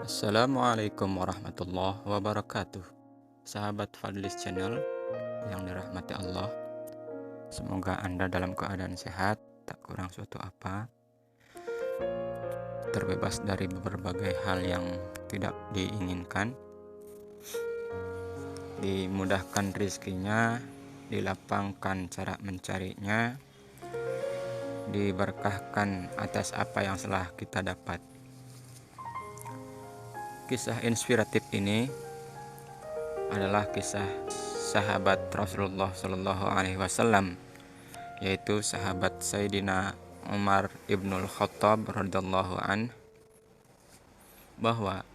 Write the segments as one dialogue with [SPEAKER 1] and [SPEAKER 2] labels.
[SPEAKER 1] Assalamualaikum warahmatullahi wabarakatuh. Sahabat Fadlis Channel yang dirahmati Allah, semoga Anda dalam keadaan sehat, tak kurang suatu apa, terbebas dari berbagai hal yang tidak diinginkan, dimudahkan rezekinya, dilapangkan cara mencarinya, diberkahkan atas apa yang telah kita dapat. Kisah inspiratif ini adalah kisah sahabat Rasulullah Shallallahu Alaihi Wasallam, yaitu sahabat Sayyidina Umar ibnul Khattab radhiyallahu an, bahwa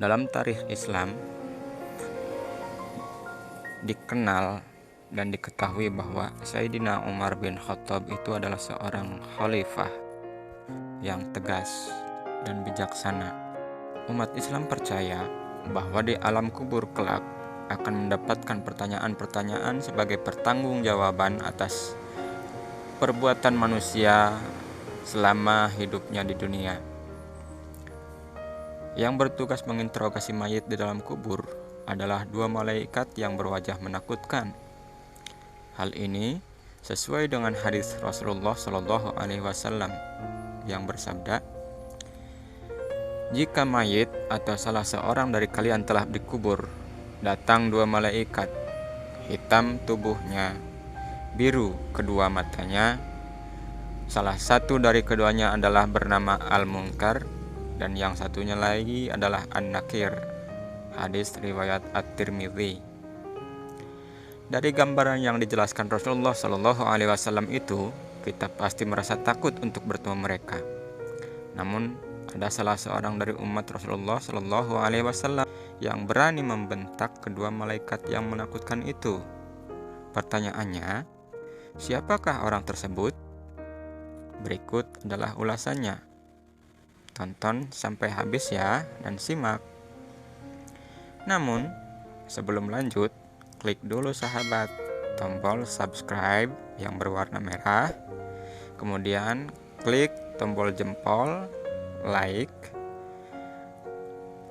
[SPEAKER 1] dalam tarikh Islam dikenal dan diketahui bahwa Sayyidina Umar bin Khattab itu adalah seorang khalifah yang tegas dan bijaksana. Umat Islam percaya bahwa di alam kubur kelak akan mendapatkan pertanyaan-pertanyaan sebagai pertanggungjawaban atas perbuatan manusia selama hidupnya di dunia. Yang bertugas menginterogasi mayit di dalam kubur adalah dua malaikat yang berwajah menakutkan. Hal ini sesuai dengan hadis Rasulullah Shallallahu Alaihi Wasallam yang bersabda, "Jika mayit atau salah seorang dari kalian telah dikubur, datang dua malaikat, hitam tubuhnya, biru kedua matanya. Salah satu dari keduanya adalah bernama Al-Munkar dan yang satunya lagi adalah An-Nakir." Hadis riwayat At-Tirmidzi. Dari gambaran yang dijelaskan Rasulullah Shallallahu Alaihi Wasallam itu, kita pasti merasa takut untuk bertemu mereka. Namun ada salah seorang dari umat Rasulullah Shallallahu Alaihi Wasallam yang berani membentak kedua malaikat yang menakutkan itu. Pertanyaannya, siapakah orang tersebut? Berikut adalah ulasannya. Tonton sampai habis ya dan simak. Namun, sebelum lanjut, klik dulu sahabat tombol subscribe yang berwarna merah. Kemudian klik tombol jempol, like,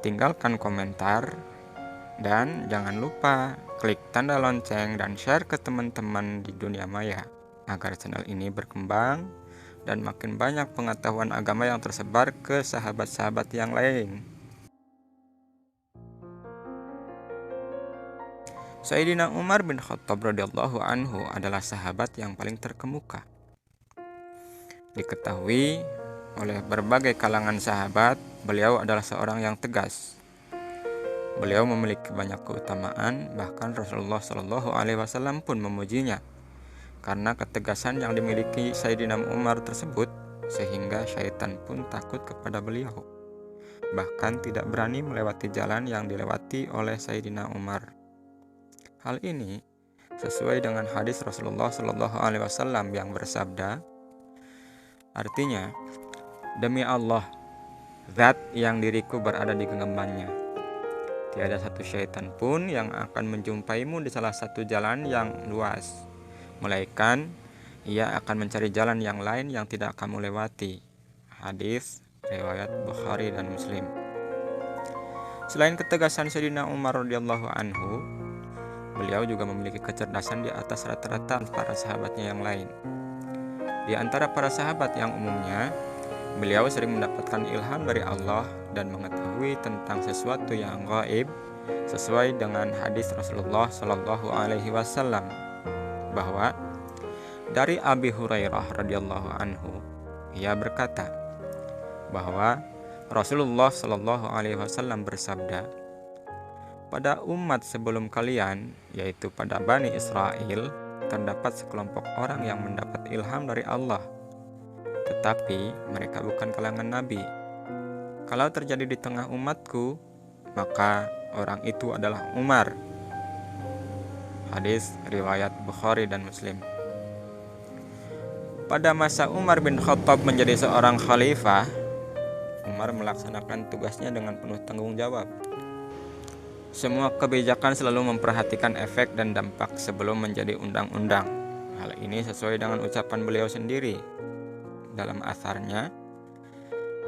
[SPEAKER 1] tinggalkan komentar, dan jangan lupa klik tanda lonceng dan share ke teman-teman di dunia maya agar channel ini berkembang dan makin banyak pengetahuan agama yang tersebar ke sahabat-sahabat yang lain. Sayyidina Umar bin Khattab radhiyallahu anhu adalah sahabat yang paling terkemuka. Diketahui oleh berbagai kalangan sahabat, beliau adalah seorang yang tegas. Beliau memiliki banyak keutamaan, bahkan Rasulullah Shallallahu Alaihi Wasallam pun memujinya karena ketegasan yang dimiliki Sayyidina Umar tersebut, sehingga syaitan pun takut kepada beliau, bahkan tidak berani melewati jalan yang dilewati oleh Sayyidina Umar. Hal ini sesuai dengan hadis Rasulullah Shallallahu Alaihi Wasallam yang bersabda, artinya, "Demi Allah, zat yang diriku berada di genggamannya, tiada satu syaitan pun yang akan menjumpaimu di salah satu jalan yang luas, melainkan ia akan mencari jalan yang lain yang tidak kamu lewati." Hadis riwayat Bukhari dan Muslim. Selain ketegasan Sayyidina Umar radhiyallahu anhu, beliau juga memiliki kecerdasan di atas rata-rata para sahabatnya yang lain. Di antara para sahabat yang umumnya, beliau sering mendapatkan ilham dari Allah dan mengetahui tentang sesuatu yang gaib, sesuai dengan hadis Rasulullah Shallallahu Alaihi Wasallam bahwa dari Abi Hurairah radhiyallahu anhu, ia berkata bahwa Rasulullah Shallallahu Alaihi Wasallam bersabda, "Pada umat sebelum kalian, yaitu pada Bani Israel, terdapat sekelompok orang yang mendapat ilham dari Allah, tetapi mereka bukan kalangan nabi. Kalau terjadi di tengah umatku, maka orang itu adalah Umar." Hadis riwayat Bukhari dan Muslim. Pada masa Umar bin Khattab menjadi seorang khalifah, Umar melaksanakan tugasnya dengan penuh tanggung jawab. Semua kebijakan selalu memperhatikan efek dan dampak sebelum menjadi undang-undang. Hal ini sesuai dengan ucapan beliau sendiri dalam asarnya,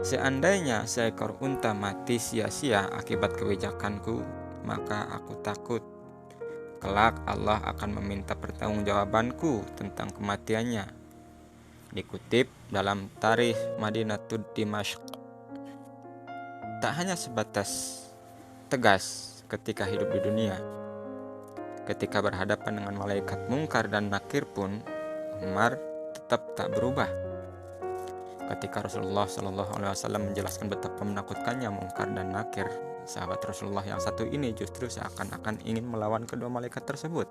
[SPEAKER 1] Seandainya seekor unta mati sia-sia akibat kebijakanku, maka aku takut kelak Allah akan meminta pertanggungjawabanku tentang kematiannya. Dikutip dalam Tarikh Madinatud Dimashq. Tak hanya sebatas tegas ketika hidup di dunia, ketika berhadapan dengan malaikat mungkar dan nakir pun Umar tetap tak berubah. Ketika Rasulullah SAW menjelaskan betapa menakutkannya mungkar dan nakir, sahabat Rasulullah yang satu ini justru seakan-akan ingin melawan kedua malaikat tersebut.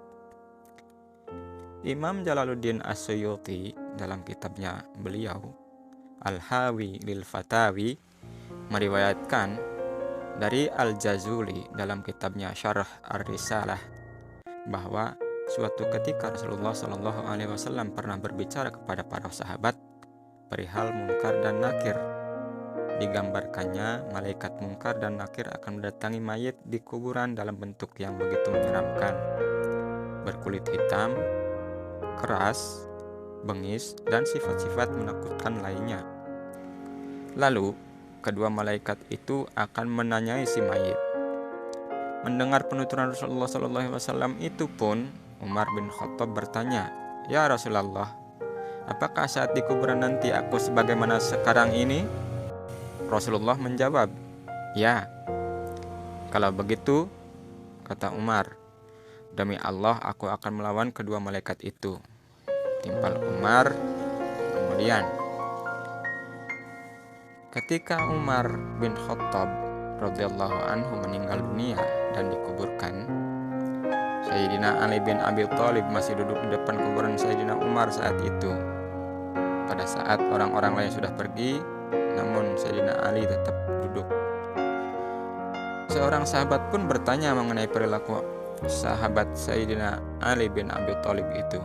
[SPEAKER 1] Imam Jalaluddin As-Suyuti dalam kitabnya beliau Al-Hawi lil Fatawi meriwayatkan dari Al-Jazuli dalam kitabnya Syarh Ar-Risalah bahwa suatu ketika Rasulullah SAW pernah berbicara kepada para sahabat perihal mungkar dan nakir. Digambarkannya malaikat mungkar dan nakir akan mendatangi mayit di kuburan dalam bentuk yang begitu menyeramkan, berkulit hitam, keras, bengis, dan sifat-sifat menakutkan lainnya. Lalu kedua malaikat itu akan menanyai si mayit. Mendengar penuturan Rasulullah SAW itu pun Umar bin Khattab bertanya, "Ya Rasulullah, apakah saat di kuburan nanti aku sebagaimana sekarang ini?" Rasulullah menjawab, "Ya." "Kalau begitu," kata Umar, "demi Allah aku akan melawan kedua malaikat itu." Timpal Umar. Kemudian ketika Umar bin Khattab radhiyallahu anhu meninggal dunia dan dikuburkan, Sayyidina Ali bin Abi Thalib masih duduk di depan kuburan Sayyidina Umar saat itu. Pada saat orang-orang lain sudah pergi, namun Sayyidina Ali tetap duduk. Seorang sahabat pun bertanya mengenai perilaku sahabat Sayyidina Ali bin Abi Thalib itu.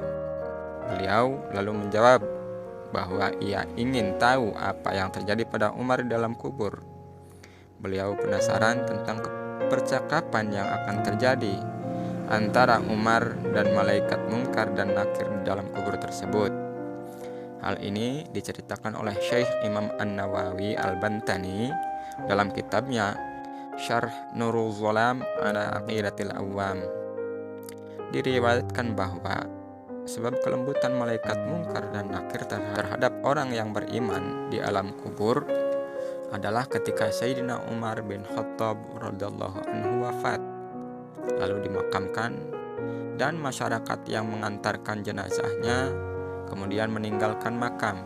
[SPEAKER 1] Beliau lalu menjawab bahwa ia ingin tahu apa yang terjadi pada Umar di dalam kubur. Beliau penasaran tentang percakapan yang akan terjadi antara Umar dan malaikat mungkar dan nakir di dalam kubur tersebut. Hal ini diceritakan oleh Syekh Imam An-Nawawi Al-Bantani dalam kitabnya Syarh Nurul Zolam ala Aqidatil Awam. Diriwayatkan bahwa sebab kelembutan malaikat mungkar dan nakir terhadap orang yang beriman di alam kubur adalah ketika Sayyidina Umar bin Khattab radhiyallahu anhu wafat, lalu dimakamkan, dan masyarakat yang mengantarkan jenazahnya kemudian meninggalkan makam.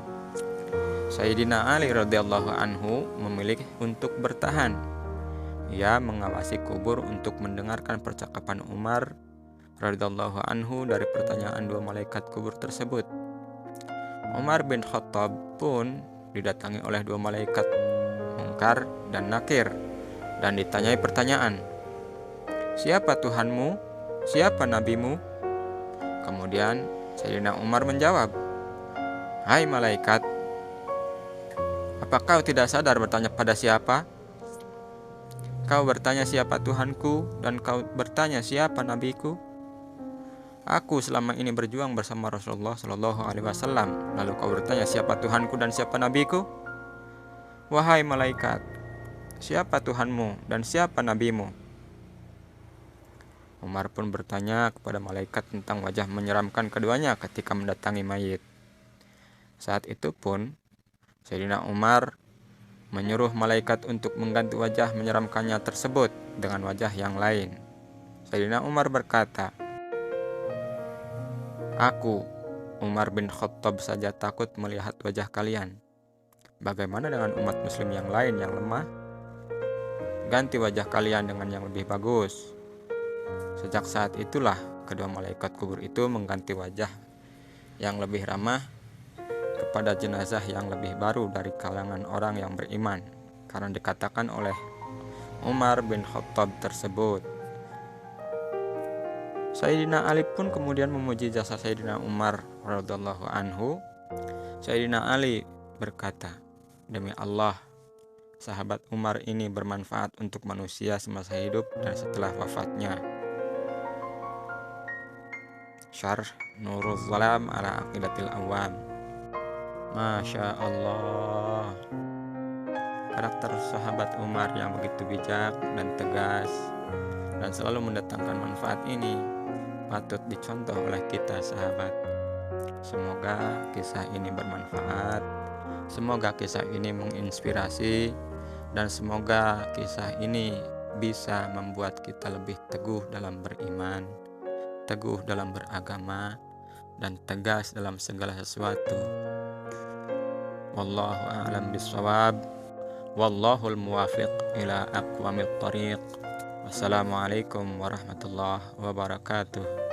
[SPEAKER 1] Sayyidina Ali radhiyallahu anhu memilih untuk bertahan. Ia mengawasi kubur untuk mendengarkan percakapan Umar radhiyallahu anhu dari pertanyaan dua malaikat kubur tersebut. Umar bin Khattab pun didatangi oleh dua malaikat mungkar dan nakir dan ditanyai pertanyaan, "Siapa Tuhanmu? Siapa nabimu?" Kemudian Sayyidina Umar menjawab, "Hai malaikat, apa kau tidak sadar bertanya pada siapa? Kau bertanya siapa Tuhanku dan kau bertanya siapa nabiku? Aku selama ini berjuang bersama Rasulullah Shallallahu Alaihi Wasallam. Lalu kau bertanya siapa Tuhanku dan siapa nabiku? Wahai malaikat, siapa Tuhanmu dan siapa nabimu?" Umar pun bertanya kepada malaikat tentang wajah menyeramkan keduanya ketika mendatangi mayit. Saat itu pun Sayyidina Umar menyuruh malaikat untuk mengganti wajah menyeramkannya tersebut dengan wajah yang lain. Sayyidina Umar berkata, "Aku, Umar bin Khattab saja takut melihat wajah kalian. Bagaimana dengan umat muslim yang lain yang lemah? Ganti wajah kalian dengan yang lebih bagus." Sejak saat itulah kedua malaikat kubur itu mengganti wajah yang lebih ramah kepada jenazah yang lebih baru dari kalangan orang yang beriman, karena dikatakan oleh Umar bin Khattab tersebut. Sayyidina Ali pun kemudian memuji jasa Sayyidina Umar radhiyallahu anhu. Sayyidina Ali berkata, "Demi Allah, sahabat Umar ini bermanfaat untuk manusia semasa hidup dan setelah wafatnya." Syarh Nurul Zalam ala Aqidatil Awam. Masya Allah. Karakter sahabat Umar yang begitu bijak dan tegas dan selalu mendatangkan manfaat ini patut dicontoh oleh kita sahabat. Semoga kisah ini bermanfaat, semoga kisah ini menginspirasi, dan semoga kisah ini bisa membuat kita lebih teguh dalam beriman, teguh dalam beragama, dan tegas dalam segala sesuatu. Wallahu a'lam bishawab. Wallahul muwafiq ila aqwamit thariq. Wassalamualaikum warahmatullahi wabarakatuh.